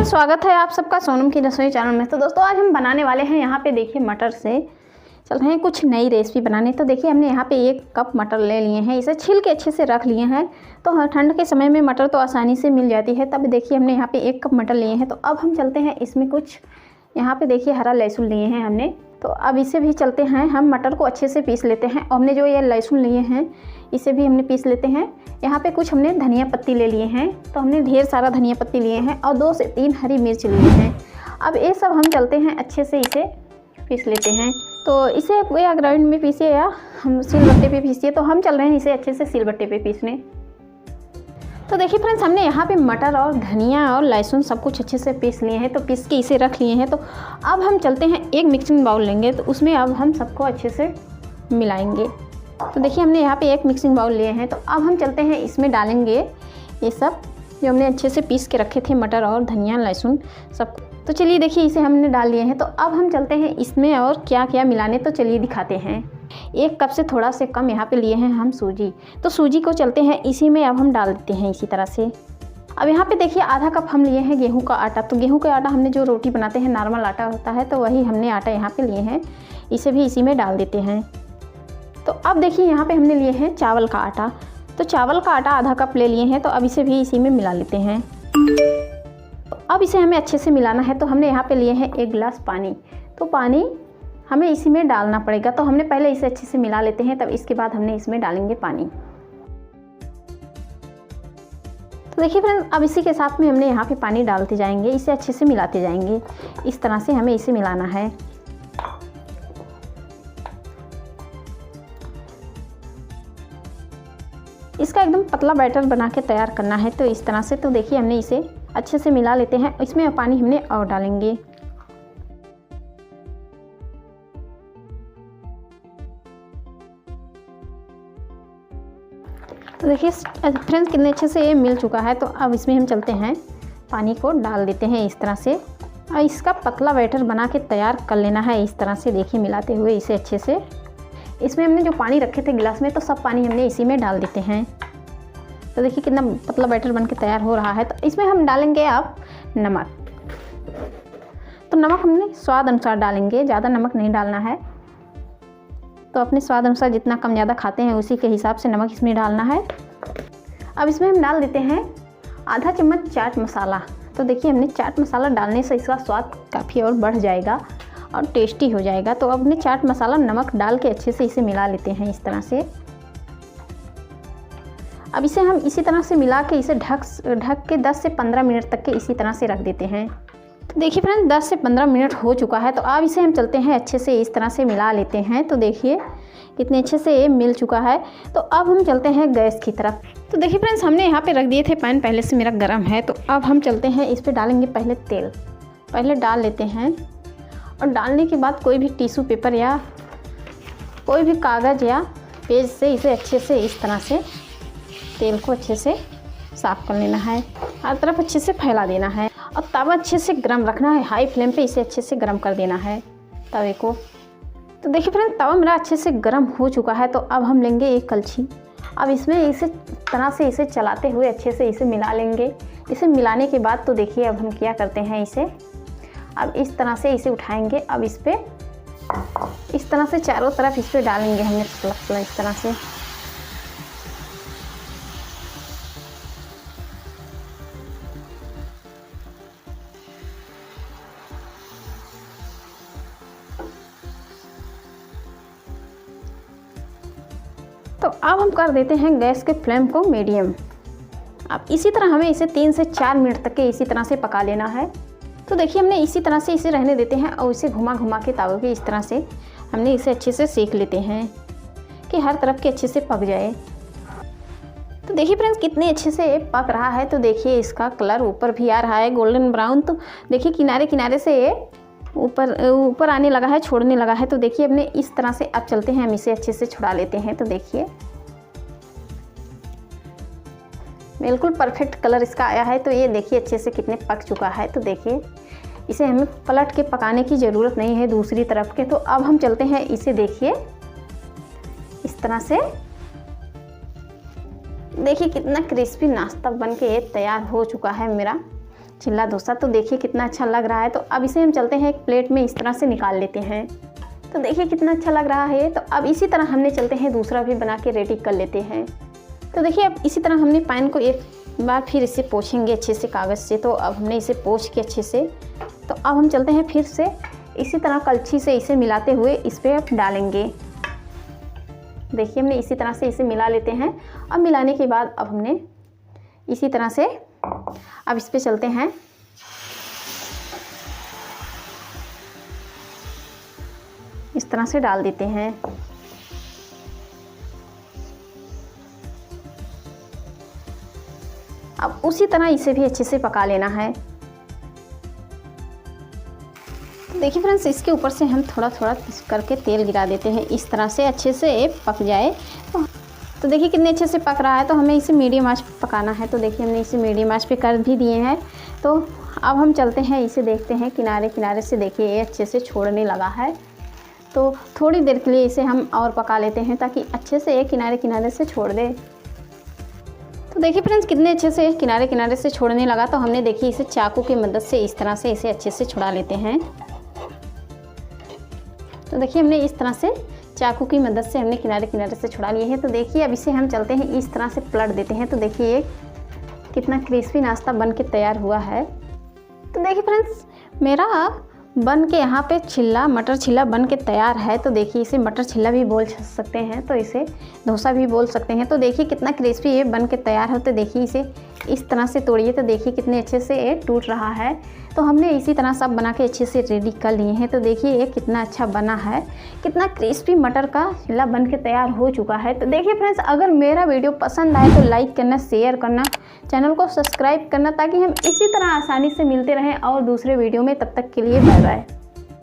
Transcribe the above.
Friends, स्वागत है आप सबका सोनम की रसोई चैनल में। तो दोस्तों आज हम बनाने वाले हैं यहाँ पे देखिए मटर से चल रहे हैं कुछ नई रेसिपी बनाने। तो देखिए हमने यहाँ पे 1 कप मटर ले लिए हैं, इसे छिल के अच्छे से रख लिए हैं। तो ठंड के समय में मटर तो आसानी से मिल जाती है, तब देखिए हमने यहाँ पे 1 कप मटर लिए हैं। तो अब हम चलते हैं इसमें कुछ यहाँ पे देखिए हरा लहसुन लिए हैं हमने। तो अब इसे भी चलते हैं हम मटर को अच्छे से पीस लेते हैं। और हमने जो ये लहसुन लिए हैं इसे भी हमने पीस लेते हैं। यहाँ पे कुछ हमने धनिया पत्ती ले लिए हैं, तो हमने ढेर सारा धनिया पत्ती लिए हैं और 2 से 3 हरी मिर्च लिए हैं। अब ये सब हम चलते हैं अच्छे से इसे पीस लेते हैं। तो इसे या ग्राइंड में पीसिए या हम सिलबट्टे पे पीसिए। तो हम चल रहे हैं इसे अच्छे से सिलबट्टे पे पीसने। तो देखिए फ्रेंड्स, हमने यहाँ पे मटर और धनिया और लहसुन सब कुछ अच्छे से पीस लिए हैं। तो पीस के इसे रख लिए हैं। तो अब हम चलते हैं एक मिक्सिंग बाउल लेंगे, तो उसमें अब हम सबको अच्छे से मिलाएंगे। तो देखिए हमने यहाँ पे एक मिक्सिंग बाउल लिए हैं। तो अब हम चलते हैं इसमें डालेंगे ये सब जो हमने अच्छे से पीस के रखे थे, मटर और धनिया लहसुन सब। तो चलिए देखिए इसे हमने डाल लिए हैं। तो अब हम चलते हैं इसमें और क्या क्या मिलाने, तो चलिए दिखाते हैं। 1 कप से थोड़ा से कम यहाँ पे लिए हैं हम सूजी। तो सूजी को चलते हैं इसी में अब हम डाल देते हैं इसी तरह से। अब यहाँ पे देखिए आधा कप हम लिए हैं गेहूं का आटा। तो गेहूं का आटा हमने जो रोटी बनाते हैं नॉर्मल आटा होता है, तो वही हमने आटा यहाँ पे लिए हैं, इसे भी इसी में डाल देते हैं। तो अब देखिए यहाँ पे हमने लिए हैं चावल का आटा। तो चावल का आटा आधा कप ले लिए हैं। तो अब इसे भी इसी में मिला लेते हैं। तो अब इसे हमें अच्छे से मिलाना है। तो हमने यहाँ पे लिए हैं 1 गिलास पानी। तो पानी हमें इसी में डालना पड़ेगा। तो हमने पहले इसे अच्छे से मिला लेते हैं, तब इसके बाद हमने इसमें डालेंगे पानी। तो देखिए फ्रेंड्स, अब इसी के साथ में हमने यहाँ पे पानी डालते जाएंगे, इसे अच्छे से मिलाते जाएंगे। इस तरह से हमें इसे मिलाना है। इसका एकदम पतला बैटर बना के तैयार करना है। तो इस तरह से तो देखिए हमने इसे अच्छे से मिला लेते हैं। इसमें पानी हमने और डालेंगे। तो देखिए फ्रेंड्स कितने अच्छे से ये मिल चुका है। तो अब इसमें हम चलते हैं पानी को डाल देते हैं इस तरह से, और इसका पतला बैटर बना के तैयार कर लेना है। इस तरह से देखिए मिलाते हुए इसे अच्छे से। इसमें हमने जो पानी रखे थे गिलास में, तो सब पानी हमने इसी में डाल देते हैं। तो देखिए कितना पतला बैटर बन के तैयार हो रहा है। तो इसमें हम डालेंगे अब नमक। तो नमक हमने स्वाद अनुसार डालेंगे, ज़्यादा नमक नहीं डालना है। तो अपने स्वाद अनुसार जितना कम ज़्यादा खाते हैं उसी के हिसाब से नमक इसमें डालना है। अब इसमें हम डाल देते हैं आधा चम्मच चाट मसाला। तो देखिए हमने चाट मसाला डालने से इसका स्वाद काफ़ी और बढ़ जाएगा और टेस्टी हो जाएगा। तो अब हमने चाट मसाला नमक डाल के अच्छे से इसे मिला लेते हैं इस तरह से। अब इसे हम इसी तरह से मिला के इसे ढक के 10 से 15 मिनट तक के इसी तरह से रख देते हैं। तो देखिए फ्रेंड्स 10 से 15 मिनट हो चुका है। तो अब इसे हम चलते हैं अच्छे से इस तरह से मिला लेते हैं। तो देखिए कितने अच्छे से ये मिल चुका है। तो अब हम चलते हैं गैस की तरफ। तो देखिए फ्रेंड्स हमने यहाँ पे रख दिए थे, पैन पहले से मेरा गर्म है। तो अब हम चलते हैं इस पर डालेंगे पहले तेल। पहले डाल लेते हैं और डालने के बाद कोई भी टिश्यू पेपर या कोई भी कागज़ या पेज से इसे अच्छे से इस तरह से तेल को अच्छे से साफ़ कर लेना है। हर तरफ अच्छे से फैला देना है और तवा अच्छे से गर्म रखना है। हाई फ्लेम पे इसे अच्छे से गर्म कर देना है तवे को। तो देखिए फ्रेंड तवा मेरा अच्छे से गर्म हो चुका है। तो अब हम लेंगे एक कलछी। अब इसमें इसे तरह से इसे चलाते हुए अच्छे से इसे मिला लेंगे। इसे मिलाने के बाद तो देखिए अब हम क्या करते हैं, इसे अब इस तरह से इसे उठाएंगे। अब इस पर इस तरह से चारों तरफ इस पर डालेंगे हमने इस तरह से। तो अब हम कर देते हैं गैस के फ्लेम को मीडियम। अब इसी तरह हमें इसे 3 से 4 मिनट तक के इसी तरह से पका लेना है। तो देखिए हमने इसी तरह से इसे रहने देते हैं और इसे घुमा घुमा के तावे पे इस तरह से हमने इसे अच्छे से सेक लेते हैं कि हर तरफ के अच्छे से पक जाए। तो देखिए फ्रेंड्स कितने अच्छे से ये पक रहा है। तो देखिए इसका कलर ऊपर भी आ रहा है गोल्डन ब्राउन। तो देखिए किनारे किनारे से ये ऊपर आने लगा है, छोड़ने लगा है। तो देखिए हमने इस तरह से अब चलते हैं हम इसे अच्छे से छुड़ा लेते हैं। तो देखिए बिल्कुल परफेक्ट कलर इसका आया है। तो ये देखिए अच्छे से कितने पक चुका है। तो देखिए इसे हमें पलट के पकाने की ज़रूरत नहीं है दूसरी तरफ के। तो अब हम चलते हैं इसे देखिए इस तरह से। देखिए कितना क्रिस्पी नाश्ता बन के तैयार हो चुका है मेरा। चिल्ला डोसा। तो देखिए कितना अच्छा लग रहा है। तो अब इसे हम चलते हैं एक प्लेट में इस तरह से निकाल लेते हैं। तो देखिए कितना अच्छा लग रहा है। तो अब इसी तरह हमने चलते हैं दूसरा भी बना के रेडी कर लेते हैं। तो देखिए अब इसी तरह हमने पैन को एक बार फिर इसे पोंछेंगे अच्छे से कागज़ से। तो अब हमने इसे पोंछ के अच्छे से, तो अब हम चलते हैं फिर से इसी तरह कलछी से इसे मिलाते हुए इस पर अब डालेंगे। देखिए हमने इसी तरह से इसे मिला लेते हैं। अब मिलाने के बाद अब हमने इसी तरह से अब इस पे चलते हैं। इस तरह से डाल देते हैं। अब उसी तरह इसे भी अच्छे से पका लेना है। तो देखिए फ्रेंड्स, इसके ऊपर से हम थोड़ा थोड़ा करके तेल गिरा देते हैं, इस तरह से अच्छे से पक जाए। तो देखिए कितने अच्छे से पक रहा है। तो हमें इसे मीडियम आंच पे पकाना है। तो देखिए हमने इसे मीडियम आंच पे कर भी दिए हैं। तो अब हम चलते हैं इसे देखते हैं किनारे किनारे से। देखिए ये अच्छे से छोड़ने लगा है। तो थोड़ी देर के लिए इसे हम और पका लेते हैं ताकि अच्छे से किनारे किनारे से छोड़ दे। तो देखिए फ्रेंड्स कितने अच्छे से किनारे किनारे से छोड़ने लगा। तो हमने देखिए इसे चाकू की मदद से इस तरह से इसे अच्छे से छुड़ा लेते हैं। तो देखिए हमने इस तरह से चाकू की मदद से हमने किनारे किनारे से छुड़ा लिए हैं। तो देखिए अब इसे हम चलते हैं इस तरह से पलट देते हैं। तो देखिए ये कितना क्रिस्पी नाश्ता बन के तैयार हुआ है। तो देखिए फ्रेंड्स मेरा बन के यहाँ पे चिल्ला मटर चिल्ला बन के तैयार है। तो देखिए इसे मटर चिल्ला भी बोल सकते हैं, तो इसे डोसा भी बोल सकते हैं। तो देखिए कितना क्रिस्पी ये बन के तैयार है। तो देखिए इसे इस तरह से तोड़िए। तो देखिए कितने अच्छे से ये टूट रहा है। तो हमने इसी तरह सब बना के अच्छे से रेडी कर लिए हैं। तो देखिए ये कितना अच्छा बना है, कितना क्रिस्पी मटर का चिल्ला बन के तैयार हो चुका है। तो देखिए फ्रेंड्स अगर मेरा वीडियो पसंद आए तो लाइक करना, शेयर करना, चैनल को सब्सक्राइब करना ताकि हम इसी तरह आसानी से मिलते रहें और दूसरे वीडियो में। तब तक के लिए बाय बाय।